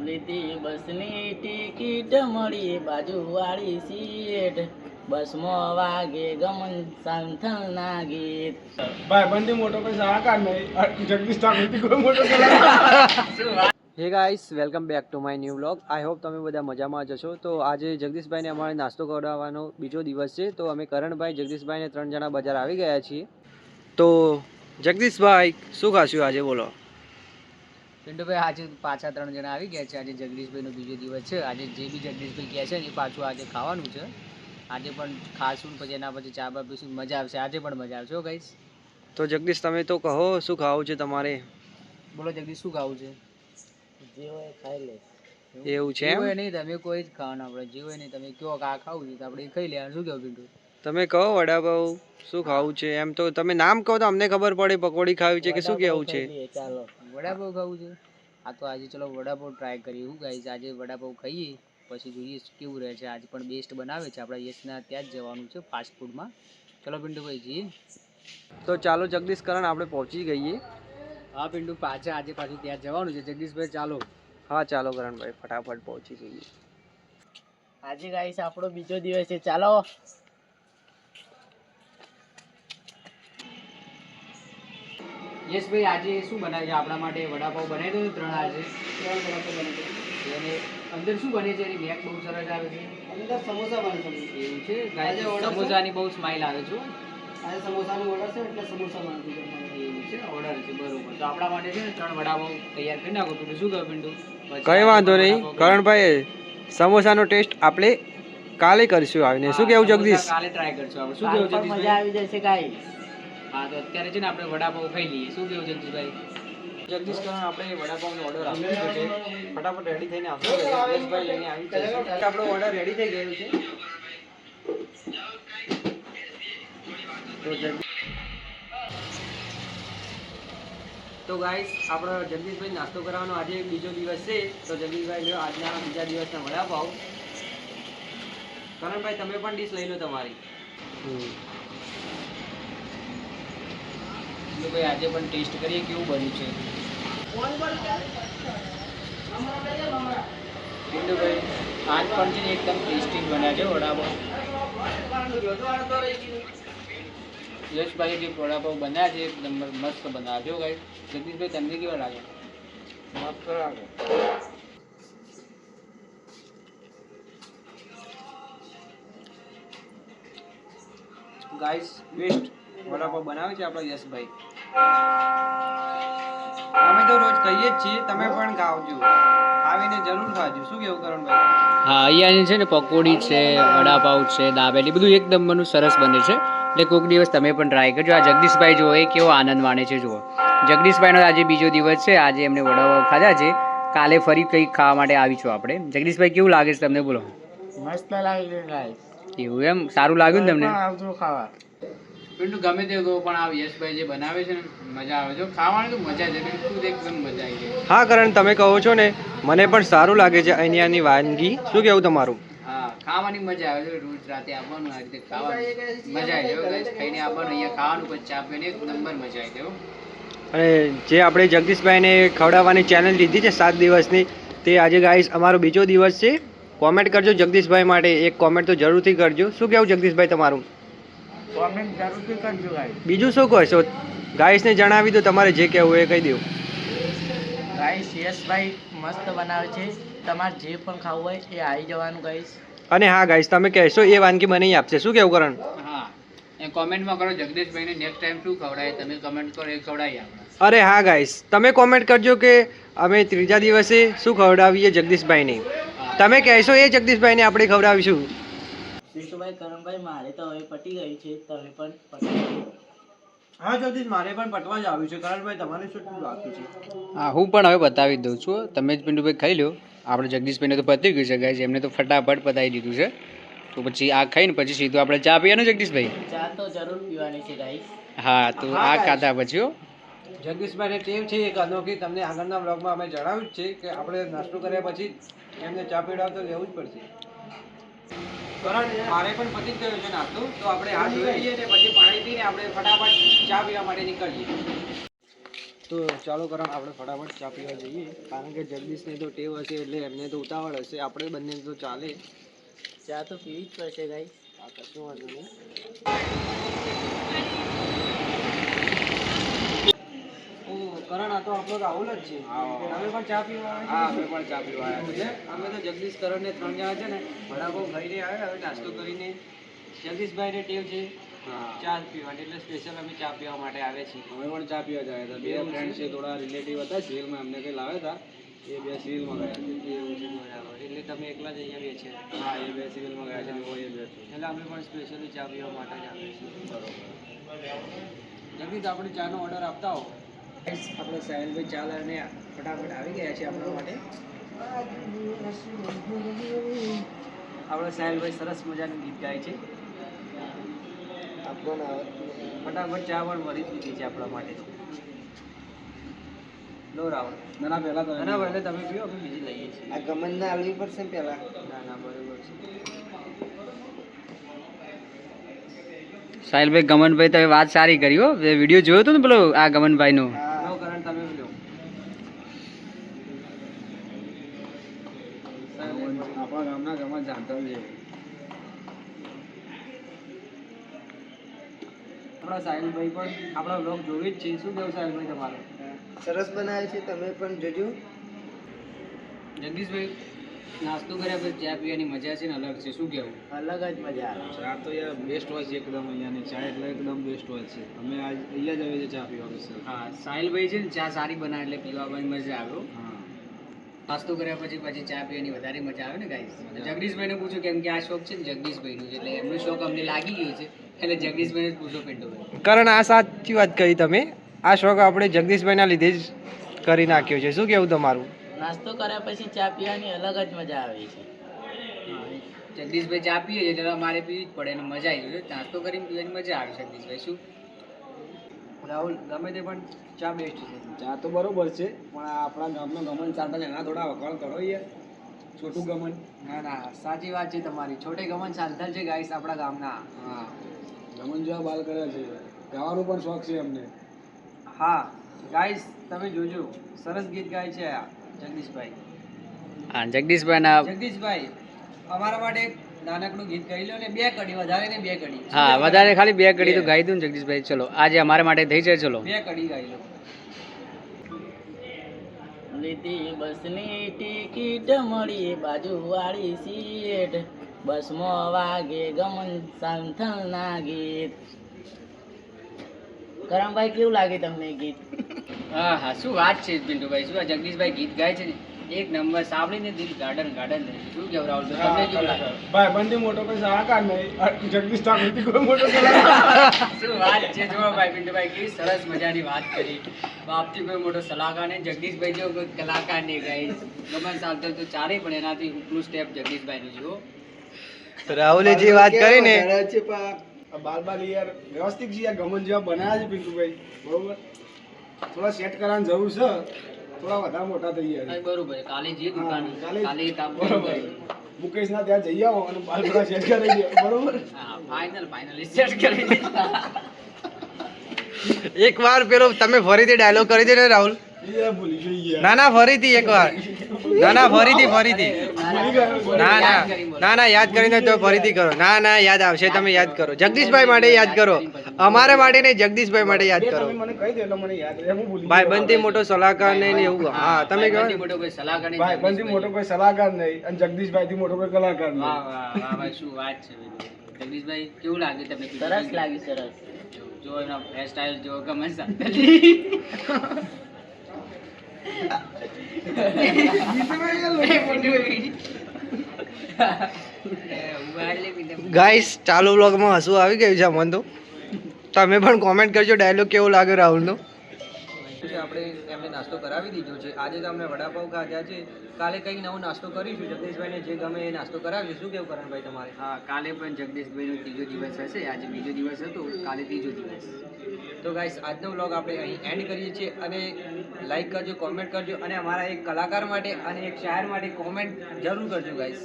લીધી બસની ટિકિટ મળી બાજુવાળી સીટ બસમાં વાગે ગમન સાંથલના ગીત ભાઈ બંધી મોટો પૈસા આકાર નહીં જગદીશ ઠાકોરથી કોઈ મોટો કલાકાર. હે guys, welcome back to my new vlog. I hope તમે બધા મજામાં જશો. તો આજે જગદીશભાઈને અમારે નાસ્તો કરાવવાનો બીજો દિવસ છે. તો અમે કરણભાઈ, જગદીશભાઈને 3 જણા બજાર આવી ગયા છીએ. તો જગદીશભાઈ શું ખાશું આજે, બોલો. પિન્ટુભાઈ આજે પાછા 3 જણા આવી ગયા છે. આજે જગદીશભાઈનો બીજો દિવસ છે. આજે જે બી જગદીશભાઈ કહે છે એ પાછું આજે ખાવાનું છે. આજે પણ ખાશું ને પછી એના પછી ચા બા પીશું, મજા આવશે. આજે પણ મજા આવશે ગાઈસ. તો જગદીશ તમે તો કહો શું ખાવું છે તમારે? બોલો જગદીશ, શું ખાવું છે? જે હોય ખાઈ લે. એવું છે એમ? નહીં તમે કોઈ જ ખાવાનું, આપણે જે હોય નહીં તમે કયો કે આ ખાવું છે તો આપણે ખાઈ લેવાનું. શું કહો પિન્ટુ? તમે કહો વડાપાવ શું ખાવું છે એમ, તો તમે નામ કહો તો અમને ખબર પડે. પકોડી ખાવી છે કે શું કેવું છે? ચાલો વડાપાવ ખાવું છે. આ તો આજે ચલો વડાપાવ ટ્રાય કરીએ. શું ગાઈસ, આજે વડાપાવ ખાઈએ પછી જોઈએ કેવું રહે છે. આજે પણ બેસ્ટ બનાવે છે. આપણા યશના ત્યાં જ જવાનું છે ફાસ્ટ ફૂડમાં. ચલો પિન્ટુભાઈ જઈએ. તો ચાલો જગદીશ કરણ આપણે પહોંચી ગઈએ. હા પિન્ટુ, પાછા આજે પાછું ત્યાં જવાનું છે. જગદીશભાઈ ચાલો. હા ચાલો કરણભાઈ, ફટાફટ પહોંચી જઈએ. આજે ગાઈસ આપણો બીજો દિવસ છે. ચાલો. યશભાઈ આજે શું બનાવે છે આપણા માટે? વડાપાવ બનાવી દો. 3 આજે 3 વડાપાવ બનાવી દો. અને અંદર શું બને છે? એની મેક બહુ સરસ આવે છે. અંદર સમોસા બને છે. એવું છે ગાઈસ, સમોસાની બહુ સ્માઈલ આવે છે. આજે સમોસાનો ઓર્ડર છે એટલે સમોસા બને છે. એવું છે, ઓર્ડર છે, બરોબર. તો આપણા માટે છે ને 3 વડાપાવ તૈયાર કરી નાખો. પિન્ટુ શું કહે પિન્ટુ? કઈ વાંધો નહીં કરણભાઈ, સમોસાનો ટેસ્ટ આપણે કાલે કરીશું આવીને. શું કેવું જગદીશ? કાલે ટ્રાય કરશું આપણે. શું કેવું જગદીશ? મજા આવી જશે ગાઈસ. હા તો અત્યારે છે ને આપણે વડાપાવ ખાઈ લઈએ. શું કેવું જગદીશભાઈ? જગદીશ કરણ આપણે વડાપાવનો ઓર્ડર આપ્યો છે, ફટાફટ રેડી થઈને આવશો. જગદીશભાઈ લઈને આવી જશે. આપણો ઓર્ડર રેડી થઈ ગયો છે. તો ગાઈસ, આપણો જગદીશભાઈ નાસ્તો કરવાનો આજે બીજો દિવસ છે. તો જગદીશભાઈ લ્યો આજના બીજા દિવસના વડાપાવ. કરણભાઈ તમે પણ ડીશ લઈ લો તમારી. ભાઈ આજે પણ ટેસ્ટ કરીએ કેવું બન્યું છે. પિન્ટુભાઈ આજ પણ છે ને એકદમ ટેસ્ટી બન્યા છે વડાપાવ. યશભાઈ જે વડાપાવ બનાવ્યા છે એકદમ મસ્ત બનાવ્યા છે ગાઈસ. જગદીશભાઈ તમને કેવા લાગે? મસ્ત લાગે. ગાઈસ બેસ્ટ વડાપાવ બનાવે છે આપણા યશભાઈ. અમે તો રોજ કહીએ જ છીએ, તમે પણ ખાવજો, આવીને જરૂર ખાજો. શું કેવું કરણભાઈ? હા, અહીંયાની છે ને પકોડી છે, વડાપાવ છે, દાબેલી બધું એકદમ બનું સરસ બને છે. એટલે કોઈક દિવસ તમે પણ ટ્રાય કરજો. આ જગદીશભાઈ જુઓ એ કેવો આનંદ માણે છે. જુઓ જગદીશભાઈનો આજે બીજો દિવસ છે. આજે એમને વડાપાવ ખાધા છે. કાલે ફરી કંઈક ખાવા માટે આવીશું આપણે. જગદીશભાઈ કેવું લાગે છે તમને, બોલો? મસ્ત લાગે છે. એવું એમ? સારું લાગ્યું ને તમને? ખાવા પિન્ટુ ગમે તે કહો પણ આ યશભાઈ જે બનાવે છે ને મજા આવે છે. ખાવાની તો મજા છે, બિલકુલ એકદમ મજા આવી જાય. હા કરણ, તમે કહો છો ને, મને પણ સારું લાગે છે અહીંયાની વાનગી. શું કેવું તમારું? હા, ખાવાની મજા આવે છે. રોજ રાતે આવવાનું, આ રીતે ખાવાનું મજા આવી જાય. ખાઈને આવવાનું, અહીંયા ખાવાનું પછી ચા પીને એક નંબર મજા આવી જાય. અને જે આપણે જગદીશભાઈને ખવડાવવાની ચેલેન્જ લીધી છે 7 દિવસની, તે આજે ગાઈસ અમારો બીજો દિવસ છે. કોમેન્ટ કરજો જગદીશભાઈ માટે, એક કોમેન્ટ તો જરૂરથી કરજો. શું કેવું જગદીશભાઈ તમારું? કોમેન્ટ જરૂરથી કરજો ગાઈસ. બીજું શું કહેશો? ગાઈસને જણાવી દો, તમારે જે કહેવું એ કહી દો. ગાઈસ યશભાઈ મસ્ત બનાવે છે. તમારે જે પણ ખાવું હોય એ આવી જવાનું ગાઈસ. અને હા ગાઈસ, તમે કહેશો એ વાનગી બનાવી આપશે. શું કેવું કરણ? હા, એ કોમેન્ટમાં કરો જગદીશભાઈને નેક્સ્ટ ટાઈમ શું ખવડાય. તમે કમેન્ટ કરો એ ખવડાવીએ આપણે. અરે હા ગાઈસ, તમે કોમેન્ટ કરજો કે અમે ત્રીજા દિવસે શું ખવડાવીએ જગદીશભાઈને. તમે કહેશો એ જગદીશભાઈને આપણે ખવડાવીશું. વિશુભાઈ, કરણભાઈ, મારે તો હવે પટી ગઈ છે. તમે પણ પટી. હા જગદીશ, મારે પણ પટવા જ આવ્યું છે. કરણભાઈ તમારે શું બાકી છે? હા, હું પણ હવે બતાવી દઉં છું. તમે જ પિન્ટુભાઈ ખાઈ લો. આપણે જગદીશભાઈને તો પતી ગયું છે ગાઈસ. એમને તો ફટાફટ પતાવી દીધું છે. તો પછી આ ખાઈને પછી સીધું આપણે ચા પીવાનું. જગદીશભાઈ ચા તો જરૂર પીવાની છે ગાઈસ. હા, તો આ ખાધા પછી જગદીશભાઈને ટેવ છે એક અનોખી. તમને આગળના બ્લોગમાં અમે જણાવ્યું જ છે કે આપણે નાસ્તો કર્યા પછી એમને ચા પીવડાવતો લેવું જ પડશે. મારે પણ પતી જ ગયો છે નાસ્તો. તો આપણે હાથ ધોઈ લઈએ ને પછી પાણી પીને આપણે ફટાફટ ચા પીવા માટે નીકળીએ. તો ચાલો કરણ આપણે ફટાફટ ચા પીવા જઈએ, કારણ કે જગદીશને તો ટેવ હશે એટલે એમને તો ઉતાવળ હશે, આપણે બંને તો ચાલે. ચા તો પીવી જ પડશે ગાઈસ. આ કશું વાંધો નહીં. ઓ કરણ, આ તો આપણો રાહુલ જ છે. તમે પણ ચા પીવા આવ્યા છો? હા, અમે પણ ચા પીવા આવ્યા છીએ. અમે તો જગદીશ કરણ ને 3 જણા છે ને વડાપાઉં ખાઈને આવ્યા, હવે નાસ્તો કરીને. જગદીશભાઈને ટેવ છે ચા પીવાની, એટલે સ્પેશિયલ અમે ચા પીવા માટે આવ્યા છીએ. અમે પણ ચા પીવા ગયા હતા. બે ફ્રેન્ડ છે, થોડા રિલેટિવ હતા સિવિલમાં, અમને કંઈ લાવ્યા હતા, એ બે સિવિલમાં ગયા હતા. એવું છે, બરાબર. એટલે તમે એકલા જ અહીંયા બેઠ્યા. હા, એ બે સિવિલમાં ગયા છે ને હું એ બે છું. એટલે અમે પણ સ્પેશિયલી ચા પીવા માટે જ આવ્યા છીએ. બરોબર. જગદીશ, આપણે ચાનો ઓર્ડર આપતા હો. આપણે સાહેલભાઈ ચા લઈને ફટાફટ આવી ગયા છે આપણા માટે. આપણે સાહેલભાઈ સરસ મજાનું ગીત ગાય છે. ફટાફટ ચા પણ ભરી દીધી છે આપણા માટે. લો રાવણ. ના પહેલા તો ના ભલે તમે પીઓ, અમે બીજી લઈએ છીએ. આ ગમન ના આવવી પડશે ને પેલા. ના બરોબર છે. સાહિલભાઈ, ગમનભાઈ તમે વાત સારી કરી હો. વિડીયો જોયો હતો ને પેલો આ ગમનભાઈનો. લો કરણ, તમે લો. આપણા ગામના ગમત જાણતા છે. આપણા સાહિલભાઈ પણ આપણા બ્લોગ જોવે જ છે. શું કેવું સાહિલભાઈ તમારે? સરસ બનાવે છે, તમે પણ જોજો. જગદીશભાઈ, નાસ્તો કર્યા પછી ચા પીવાની મજા છે ને અલગ છે, શું કેવું? અલગ જ મજા આવે. ચા તો યાર બેસ્ટ હોય છે એકદમ. અહીંયાની ચા એટલે એકદમ બેસ્ટ હોય છે. અમે આજ અહીંયા જ આવીએ છીએ ચા પીવા વિશે. હા, સાહિલભાઈ છે ને ચા સારી બનાવે એટલે પીવાની મજા આવે હો. હા, નાસ્તો કર્યા પછી ચા પીવાની વધારે મજા આવે ને ગાઈસ. જગદીશભાઈને પૂછો, કેમ કે આ શોખ છે ને જગદીશભાઈનું, એટલે એમનો શોખ અમને લાગી ગયો છે, એટલે જગદીશભાઈને જ પૂછો પિન્ટુભાઈ. કરણ, આ સાચી વાત કહી તમે. આ શોખ આપણે જગદીશભાઈના લીધે જ કરી નાખ્યો છે. શું કેવું તમારું? નાસ્તો કર્યા પછી ચા પીવાની અલગ જ મજા આવે છે. જગદીશભાઈ ચા પીએ છે એટલે મારે પીવી જ પડે અને મજા આવી જાય. નાસ્તો કરીને પીવાની મજા આવે. જગદીશભાઈ શું રાહુલ, ગમે તે પણ ચા બેસ્ટ છે. ચા તો બરોબર છે, પણ આ આપણા ગામનો ગમન ચાલતા છે, એના થોડા વખાણ કરો યાર. છોટું ગમન. ના સાચી વાત છે તમારી. છોટે ગમન ચાલતા છે ગાઈસ આપણા ગામના. હા, ગમન જેવા બાલ કર્યા છે. ગાવાનો પણ શોખ છે એમને. હા ગાઈસ, તમે જોજો, સરસ ગીત ગાય છે આ જગદીશભાઈ. હા, જગદીશભાઈના જગદીશભાઈ, અમારા માટે એક નાનકડું ગીત ગાઈ લો ને, 2 કડી, વધારે ને 2 કડી. હા, વધારે ખાલી 2 કડી તો ગાઈ દઉં ને જગદીશભાઈ. ચલો, આજે અમારા માટે થઈ જાય. ચલો 2 કડી ગાઈ લો. લીધી બસની ટિકિટ મળી બાજુવાળી સીટ, બસમાં વાગે ગમન સાંથલના ગીત. કરમભાઈ, કેવું લાગે તમને ગીત? હા હા, શું વાત છે પિન્ટુભાઈ, શું આ જગદીશભાઈ ગીત ગાય છે ને એક નંબર. સાંભળીને દિલ ગાર્ડન ગાર્ડન રહે છે. શું કેવું રાહુલ, તમને કેવું લાગે? ભાઈ બંધી મોટો કોઈ સલાહકાર નહીં. જગદીશ ઠાકોરથી કોઈ મોટો સલાહકાર. શું વાત છે, જો ભાઈ પિન્ટુભાઈ કેવી સરસ મજાની વાત કરી. બાપથી કોઈ મોટો સલાહકાર નહીં, જગદીશભાઈ જેવો કોઈ કલાકાર નહીં ગાય. ગમન ચાલતો તો ચાલે, પણ એનાથી ઉપલું સ્ટેપ જગદીશભાઈનું જુઓ. રાહુલે જે વાત કરી ને, છે પણ બાલ યાર વ્યવસ્થિત છે યાર. ગમન જેવા બનાવ્યા છે પિન્ટુભાઈ, બરોબર. થોડા સેટ કરવાની જરૂર છે, થોડા વધારે મોટા થઈ ગયા છે. બરોબર, કાલે જે દુકાન કાલે કાલે એક કામ બરોબર. મુકેશ ના ત્યાં જઈ આવો અને બાલ થોડા સેટ કરી દો, બરોબર. હા, ફાઇનલી સેટ કરી દીધા. એકવાર પેલો તમે ફરીથી ડાયલોગ કરી દે ને રાહુલ. એ ભૂલી ગઈ યાર. ના ફરીથી એકવાર. ના ફરીથી ભૂલી ગયો. ના યાદ કરીને તો ફરીથી કરો. ના યાદ આવશે, તમે યાદ કરો. જગદીશભાઈ માટે યાદ કરો, અમારે માટે નહીં, જગદીશભાઈ માટે યાદ કરો. તમે મને કહી દે એટલે મને યાદ રહે. હું ભૂલી ભાઈ બંધી મોટો સલાહકાર નહીં ને એવું. હા, તમે કહો. ભાઈબંધી મોટો કોઈ સલાહકાર નહીં, ભાઈ બંધી મોટો કોઈ સલાહકાર નહીં અને જગદીશભાઈ થી મોટો કોઈ કલાકાર નહીં. વાહ વાહ વાહ ભાઈ, શું વાત છે જગદીશભાઈ, કેવું લાગે તમને? સરસ લાગી, સરસ. જો એના હેર સ્ટાઇલ જો ગમે સાંભળી. ગાઈસ, ચાલુ વ્લોગમાં હસવું આવી ગયું છે મને તો. તમે પણ કોમેન્ટ કરજો ડાયલોગ કેવો લાગે રાહુલનો. આપણે એમને નાસ્તો કરાવી દીધો છે. આજે તો અમને વડાપાઉં ખાધા છે. કાલે કંઈક નવો નાસ્તો કરીશું. જગદીશભાઈને જે ગમે એ નાસ્તો કરાવીશું. શું કેવું કરણભાઈ તમારે? હા, કાલે પણ જગદીશભાઈનો 3જો દિવસ હશે. આજે 2જો દિવસ હતો, કાલે 3જો દિવસ. તો ગાઈસ, આજનો વ્લોગ આપણે અહીં એન્ડ કરીએ છીએ. અને લાઈક કરજો, કોમેન્ટ કરજો, અને અમારા એક કલાકાર માટે અને એક શાયર માટે કોમેન્ટ જરૂર કરજો ગાઈસ.